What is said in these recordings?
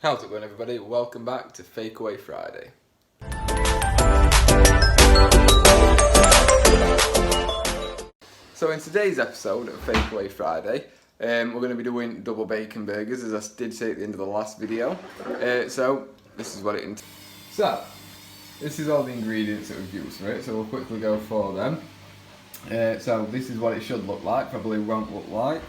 How's it going, everybody? Welcome back to Fakeaway Friday. So in today's episode of Fakeaway Friday, we're going to be doing double bacon burgers, as I did say at the end of the last video. So this is what it entails. So this is all the ingredients that we've used for it, so we'll quickly go for them. So this is what it should look like, probably won't look like.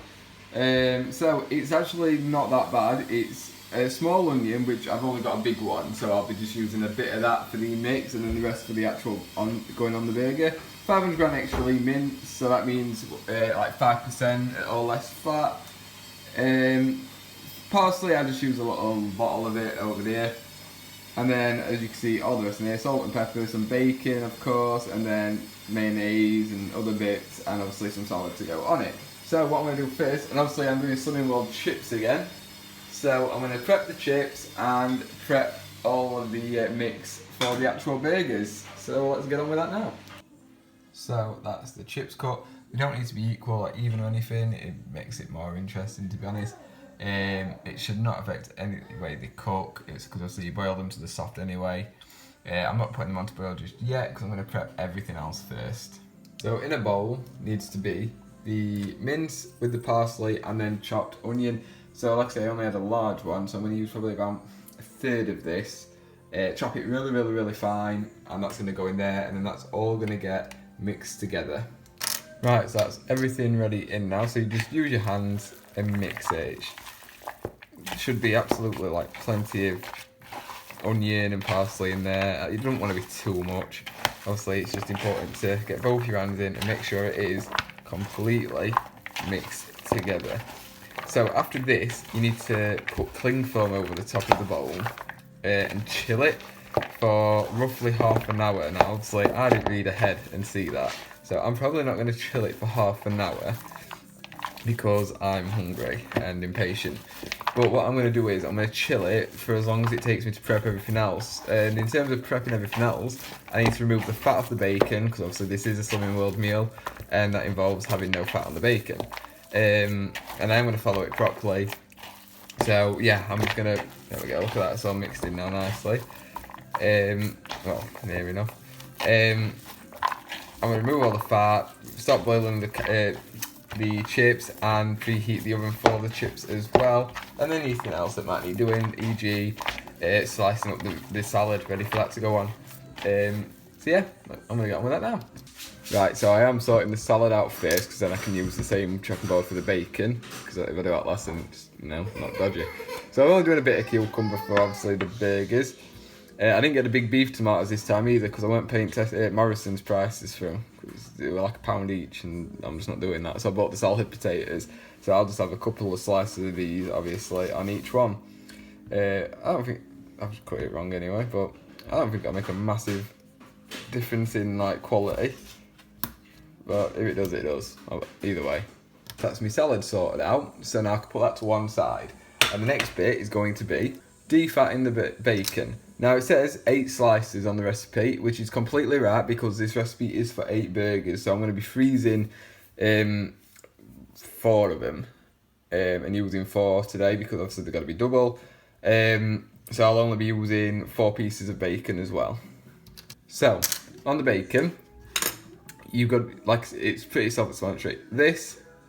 So it's actually not that bad. It's a small onion, which I've only got a big one, so I'll be just using a bit of that for the mix and then the rest for the actual going on the burger. 500 gram extra lean mint, so that means like 5% or less fat. Parsley, I just use a little bottle of it over there. And then, as you can see, all the rest in there, salt and pepper, some bacon, of course, and then mayonnaise and other bits, and obviously some salad to go on it. So what I'm going to do first, and obviously I'm doing Slimming World chips again. So I'm going to prep the chips and prep all of the mix for the actual burgers. So let's get on with that now. So that's the chips cut. They don't need to be equal or even or anything. It makes it more interesting, to be honest. It should not affect any way they cook. It's because obviously you boil them to the soft anyway. I'm not putting them on to boil just yet because I'm going to prep everything else first. So in a bowl needs to be the mince with the parsley and then chopped onion. So like I say, I only had a large one, so I'm going to use probably about a third of this. Chop it really fine, and that's going to go in there, and then that's all going to get mixed together. Right, so that's everything ready in now, so you just use your hands and mix it. Should be absolutely like plenty of onion and parsley in there. You don't want to be too much. Obviously it's just important to get both your hands in and make sure it is completely mixed together. So after this, you need to put cling film over the top of the bowl and chill it for roughly half an hour. Now obviously I didn't read ahead and see that, so I'm probably not going to chill it for half an hour because I'm hungry and impatient. But what I'm going to do is I'm going to chill it for as long as it takes me to prep everything else. And in terms of prepping everything else, I need to remove the fat off the bacon, because obviously this is a Slimming World meal and that involves having no fat on the bacon. And I'm going to follow it properly. So yeah, I'm just going to, there we go, look at that, it's all mixed in now nicely. Well, near enough. I'm going to remove all the fat, stop boiling the chips, and preheat the oven for the chips as well. And then anything else that might need doing, e.g. Slicing up the salad, ready for that to go on. So yeah, I'm going to get on with that now. Right, so I am sorting the salad out first, because then I can use the same chopping board for the bacon, because if I do that last, then it's, not dodgy. So I'm only doing a bit of cucumber for obviously the burgers. I didn't get the big beef tomatoes this time either, because I weren't paying Morrison's prices for them. They were like £1 each, and I'm just not doing that. So I bought the salad potatoes. So I'll just have a couple of slices of these, obviously, on each one. I don't think, I've just cut it wrong anyway, but I don't think that'll make a massive difference in like quality. But if it does, it does. Either way. That's my salad sorted out, so now I can put that to one side. And the next bit is going to be defatting the bacon. Now it says 8 slices on the recipe, which is completely right because this recipe is for 8 burgers. So I'm going to be freezing 4 of them and using 4 today because obviously they've got to be double. So I'll only be using 4 pieces of bacon as well. So on the bacon, you've got, like, it's pretty self-explanatory.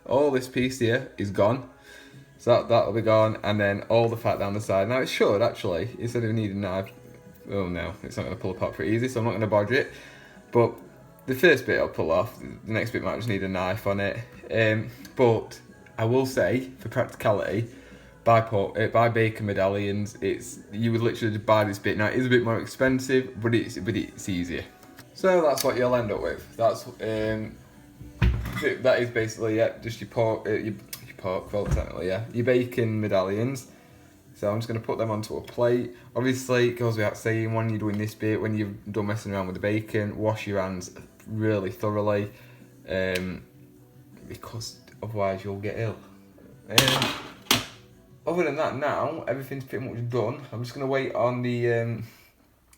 All this piece here is gone. So that'll be gone, and then all the fat down the side. Now it should actually, instead of needing a knife, oh no, it's not going to pull apart pretty easy, so I'm not going to bodge it. But the first bit I'll pull off, the next bit might just need a knife on it. But I will say, for practicality, buy bacon medallions. You would literally just buy this bit. Now it is a bit more expensive, but it's easier. So that's what you'll end up with. That is basically just your pork, well technically, your bacon medallions. So I'm just going to put them onto a plate. Obviously, it goes without saying, when you're doing this bit, when you've done messing around with the bacon, wash your hands really thoroughly, because otherwise you'll get ill. Other than that, now everything's pretty much done. I'm just going to wait on the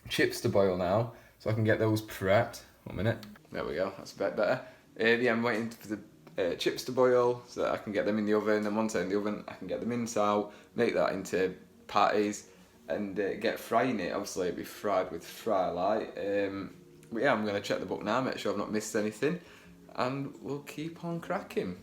chips to boil now, so I can get those prepped. 1 minute. There we go, that's a bit better. Yeah, I'm waiting for the chips to boil so that I can get them in the oven, and once they're in the oven I can get the mince out, make that into patties, and get frying it. Obviously it'll be fried with fry light. But yeah, I'm going to check the book now, make sure I've not missed anything, and we'll keep on cracking.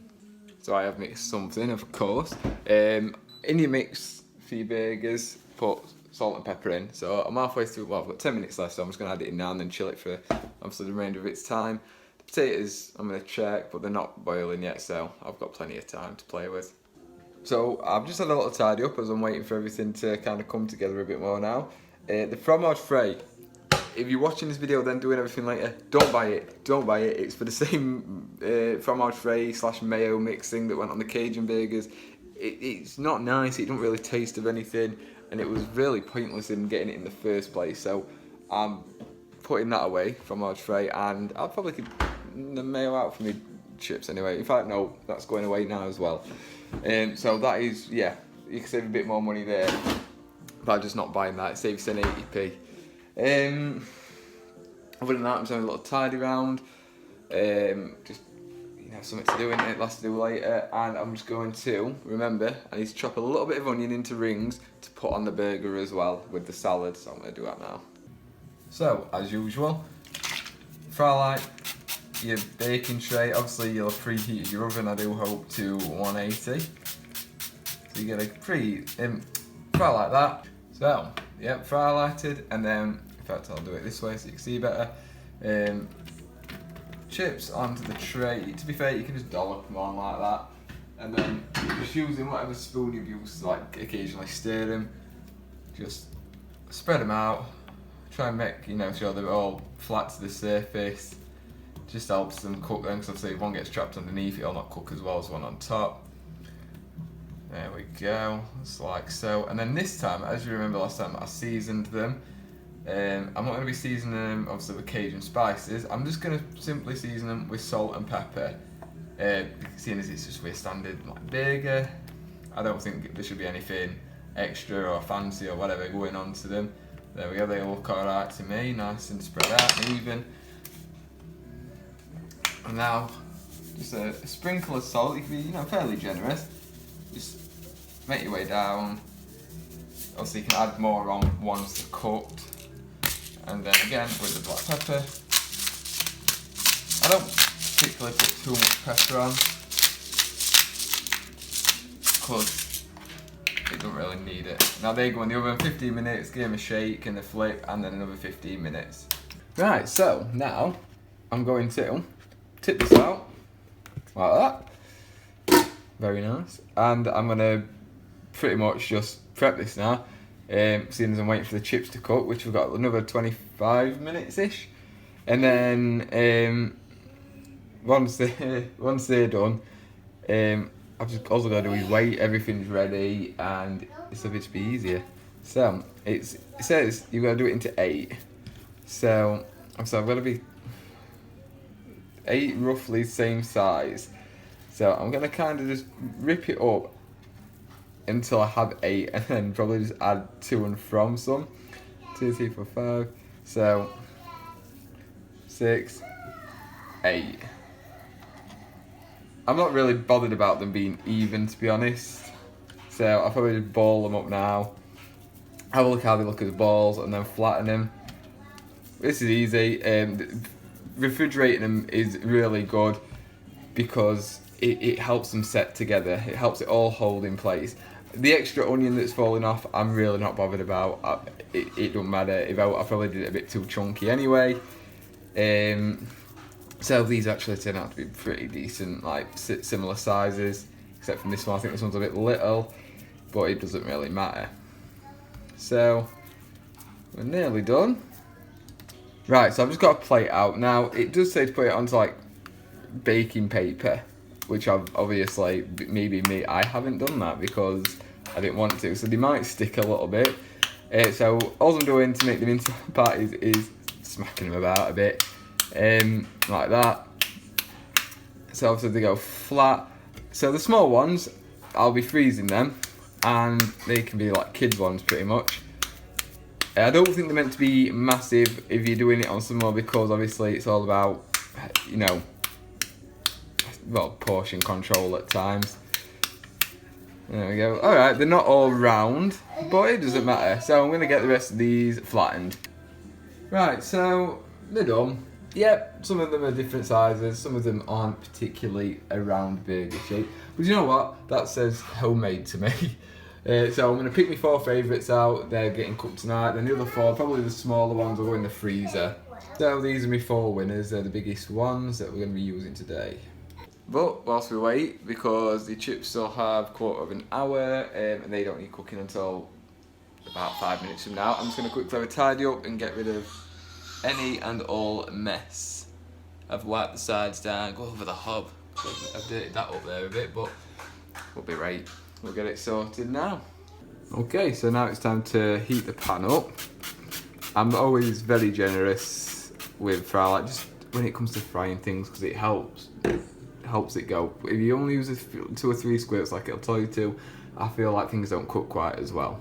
So I have mixed something, of course. In your mix for your burgers, put salt and pepper in. So I'm halfway through, well, I've got 10 minutes left, so I'm just going to add it in now and then chill it for obviously the remainder of its time. The potatoes, I'm going to check, but they're not boiling yet, so I've got plenty of time to play with. So I've just had a little tidy up as I'm waiting for everything to kind of come together a bit more now. The fromage frais. If you're watching this video then doing everything later, don't buy it. Don't buy it. It's for the same fromage frais / mayo mix thing that went on the Cajun burgers. It's not nice. It don't really taste of anything, and it was really pointless in getting it in the first place. So I'm putting that away, fromage frais, and I'll probably keep the mayo out for me chips anyway. In fact, no, that's going away now as well. So that is, yeah, you can save a bit more money there by just not buying that. It saves you 80p. Other than that, I'm just having a little tidy round. Just, you know, something to do in it, lots to do later. And I'm just going to, remember, I need to chop a little bit of onion into rings to put on the burger as well with the salad. So I'm going to do that now. So, as usual, fry light, your baking tray. Obviously, you'll have preheated your oven, I do hope, to 180. So you get a fry like that. So, yeah, fry lighted, and then, in fact, I'll do it this way so you can see better. Chips onto the tray. To be fair, you can just dollop them on like that, and then just using whatever spoon you've used to like occasionally stir them. Just spread them out. Try and make, you know, sure they're all flat to the surface. Just helps them cook then, because obviously if one gets trapped underneath, it'll not cook as well as one on top. There we go, just like so. And then this time, as you remember last time, I seasoned them. I'm not going to be seasoning them, obviously, with Cajun spices. I'm just going to simply season them with salt and pepper. Seeing as it's just a standard like burger, I don't think there should be anything extra or fancy or whatever going on to them. There we go, they look alright to me, nice and spread out and even. And now, just a sprinkle of salt. You can be, you know, fairly generous. Just make your way down. Obviously, you can add more on once they're cooked. And then again with the black pepper. I don't particularly put too much pepper on because it don't really need it. Now they go in the oven 15 minutes, give them a shake and a flip, and then another 15 minutes. Right, so now I'm going to tip this out like that. Very nice. And I'm going to pretty much just prep this now. Seeing as I'm waiting for the chips to cook, which we've got another 25 minutes-ish. And then once they're done, I've just also got to do is wait, everything's ready, and it's a bit to be easier. So it says you've got to do it into 8. So I've got to be 8 roughly same size. So I'm going to kind of just rip it up until I have 8, and then probably just add to and from some. 2, 3, 4, 5. So 6, 8. I'm not really bothered about them being even, to be honest. So I'll probably just ball them up now. Have a look how they look as balls, and then flatten them. This is easy. Refrigerating them is really good because it helps them set together. It helps it all hold in place. The extra onion that's falling off, I'm really not bothered about. It don't matter. If I probably did it a bit too chunky anyway. So these actually turn out to be pretty decent, like similar sizes, except from this one. I think this one's a bit little, but it doesn't really matter. So we're nearly done. Right, so I've just got a plate out. Now, it does say to put it onto like baking paper, which I've obviously, maybe me, I haven't done that because I didn't want to, so they might stick a little bit. So all I'm doing to make them into patties is smacking them about a bit, like that. So obviously they go flat. So the small ones, I'll be freezing them, and they can be like kids ones pretty much. I don't think they're meant to be massive if you're doing it on some more, because obviously it's all about, you know, well, portion control at times. There we go. Alright, they're not all round, but it doesn't matter. So I'm going to get the rest of these flattened. Right, so they're done. Yep, some of them are different sizes, some of them aren't particularly a round burger shape. But you know what? That says homemade to me. So I'm going to pick my 4 favourites out. They're getting cooked tonight. Then the other 4, probably the smaller ones, will go in the freezer. So these are my 4 winners. They're the biggest ones that we're going to be using today. But whilst we wait, because the chips still have 1/4 hour and they don't need cooking until about 5 minutes from now, I'm just going to quickly have a tidy up and get rid of any and all mess. I've wiped the sides down, go over the hob. I've dirtied that up there a bit, but we'll be right. We'll get it sorted now. Okay, so now it's time to heat the pan up. I'm always very generous with fry, like just when it comes to frying things, because it helps it go. If you only use 2 or 3 squirts like it'll tell you to, I feel like things don't cook quite as well.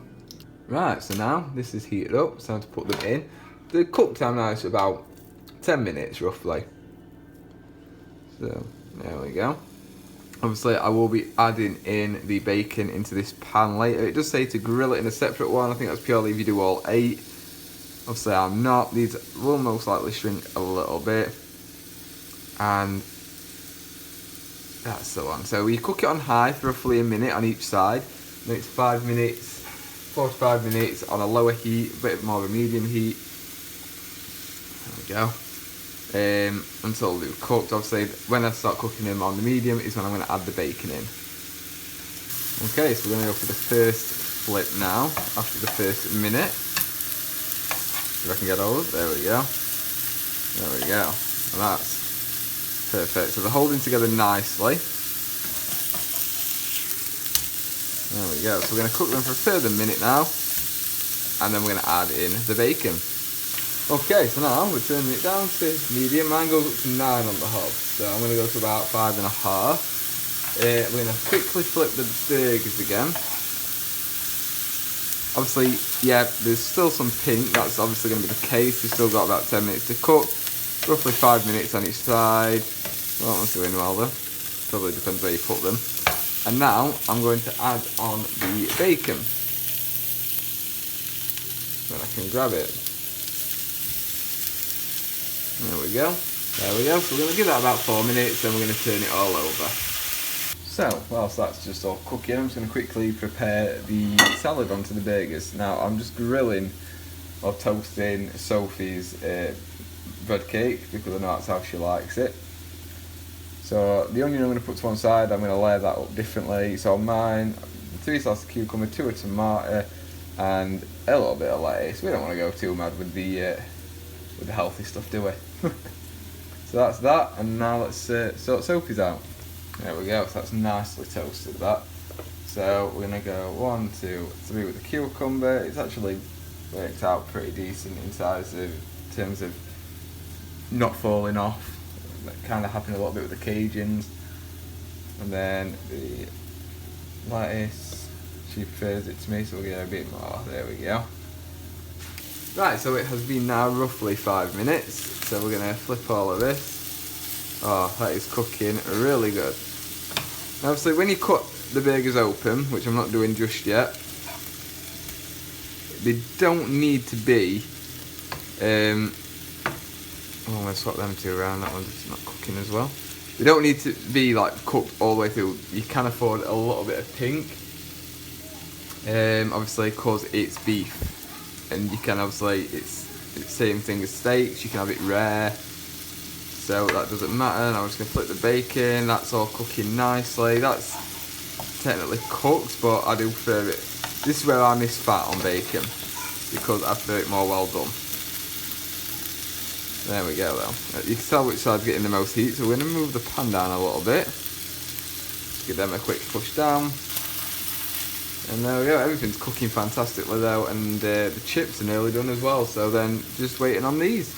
Right, so now this is heated up, it's time to put them in. The cook time now is about 10 minutes roughly. So, there we go. Obviously I will be adding in the bacon into this pan later. It does say to grill it in a separate one, I think that's purely if you do all 8. Obviously I'm not, these will most likely shrink a little bit. And that's the one. So we cook it on high for roughly a minute on each side. Then it's 5 minutes, 4 to 5 minutes on a lower heat, a bit more of a medium heat. There we go. Until they're cooked. Obviously, when I start cooking them on the medium is when I'm going to add the bacon in. Okay, so we're going to go for the first flip now, after the first minute. If I can get all of it. There we go. There we go. And that's perfect. So they're holding together nicely. There we go. So we're going to cook them for a further minute now. And then we're going to add in the bacon. Okay, so now we're turning it down to medium. Mine goes up to 9 on the hob. So I'm going to go to about 5.5. We're going to quickly flip the burgers again. Obviously, yeah, there's still some pink. That's obviously going to be the case. We've still got about 10 minutes to cook. Roughly 5 minutes on each side. Well, that one's doing well though. Probably depends where you put them. And now I'm going to add on the bacon. Then I can grab it. There we go. There we go. So we're going to give that about 4 minutes, then we're going to turn it all over. So, whilst that's just all cooking, I'm just going to quickly prepare the salad onto the burgers. Now, I'm just grilling or toasting Sophie's bread cake because I know that's how she likes it. So, the onion I'm going to put to one side, I'm going to layer that up differently. So, mine, 3 slices of cucumber, 2 of tomato, and a little bit of lettuce. We don't want to go too mad with the healthy stuff, do we? So that's that, and now let's sort Sophie's out. There we go, so that's nicely toasted, that. So we're going to go 1, 2, 3 with the cucumber. It's actually worked out pretty decent in size in terms of not falling off. That kind of happened a little bit with the Cajuns. And then the lettuce, she prefers it to me, so we'll get a bit more. There we go. Right, so it has been now roughly 5 minutes, so we're going to flip all of this. Oh, that is cooking really good. Now, obviously, when you cut the burgers open, which I'm not doing just yet, they don't need to be, I'm going to swap them two around, that one's just not cooking as well. They don't need to be like cooked all the way through. You can afford a little bit of pink, obviously because it's beef. And you can obviously, it's the same thing as steaks, you can have it rare, so that doesn't matter. Now I'm just going to flip the bacon, that's all cooking nicely. That's technically cooked, but I do prefer it. This is where I miss fat on bacon, because I prefer it more well done. There we go though. You can tell which side's getting the most heat, so we're going to move the pan down a little bit. Give them a quick push down. And there we go, everything's cooking fantastically though, and the chips are nearly done as well, so then just waiting on these.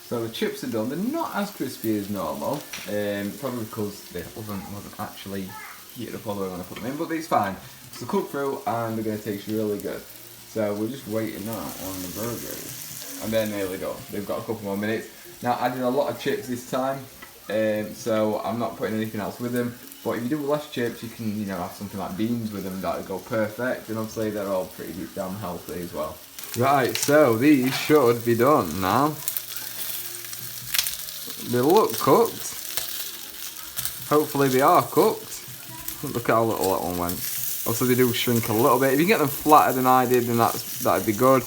So the chips are done, they're not as crispy as normal, probably because the oven wasn't actually heated up all the way when I put them in, but it's fine. It's cooked through and they're going to taste really good. So we're just waiting now on the burgers, and they're nearly done. They've got a couple more minutes. Now I did a lot of chips this time, so I'm not putting anything else with them. But if you do less chips, you can, you know, have something like beans with them that would go perfect, and obviously they're all pretty damn healthy as well. Right, so these should be done now. They look cooked. Hopefully they are cooked. Look at how little that one went. Obviously they do shrink a little bit. If you get them flatter than I did, then that'd be good.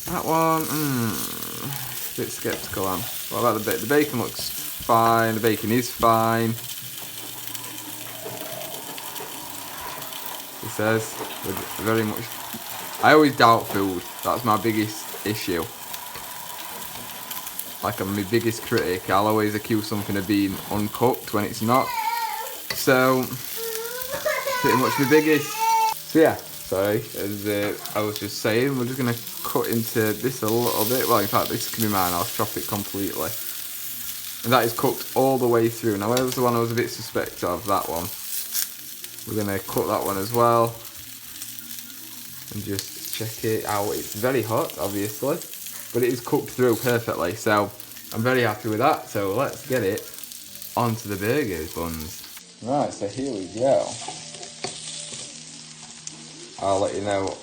That one, a bit sceptical on. What about the bacon? The bacon looks fine. The bacon is fine. He says, very much. I always doubt food. That's my biggest issue. Like, I'm my biggest critic. I'll always accuse something of being uncooked when it's not. So, pretty much my biggest. So yeah, sorry, as I was just saying, we're just going to cut into this a little bit. Well, in fact, this can be mine. I'll chop it completely. And that is cooked all the way through. Now, where was the one I was a bit suspect of? That one. We're going to cut that one as well. And just check it out. It's very hot, obviously. But it is cooked through perfectly. So, I'm very happy with that. So, let's get it onto the burgers buns. Right, so here we go. I'll let you know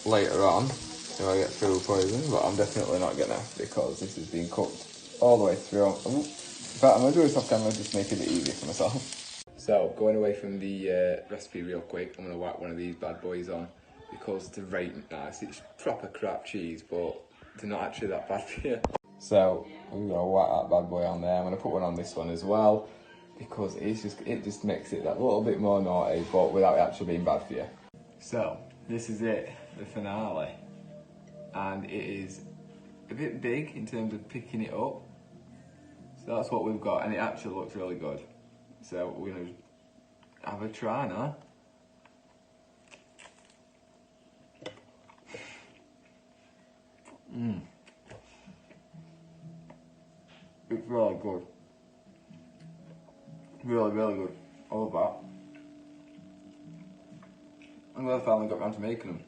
later on if I get food poisoning, but I'm definitely not gonna, because this has been cooked all the way through. In fact, I'm gonna do this off camera, just make it a bit easier for myself. So, going away from the recipe real quick, I'm gonna whack one of these bad boys on, because they're very nice. It's proper crap cheese, but they're not actually that bad for you. So, I'm gonna whack that bad boy on there. I'm gonna put one on this one as well, because it just makes it that little bit more naughty, but without it actually being bad for you. So, this is it, the finale. And it is a bit big in terms of picking it up. So that's what we've got, and it actually looks really good. So we're gonna have a try now. It's really good. Really, really good. I love that. I'm glad I finally got around to making them.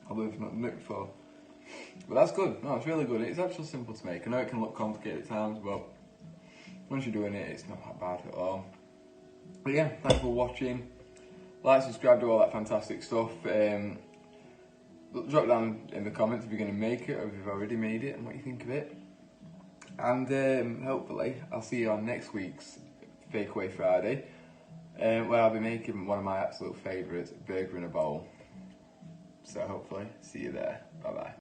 I've not done it before. But that's good. No, it's really good. It's actually simple to make. I know it can look complicated at times, but once you're doing it, it's not that bad at all. But yeah, thanks for watching. Like, subscribe, do all that fantastic stuff. Drop down in the comments if you're going to make it, or if you've already made it, and what you think of it. And hopefully, I'll see you on next week's Fakeaway Friday, where I'll be making one of my absolute favourites, burger in a bowl. So hopefully, see you there. Bye bye.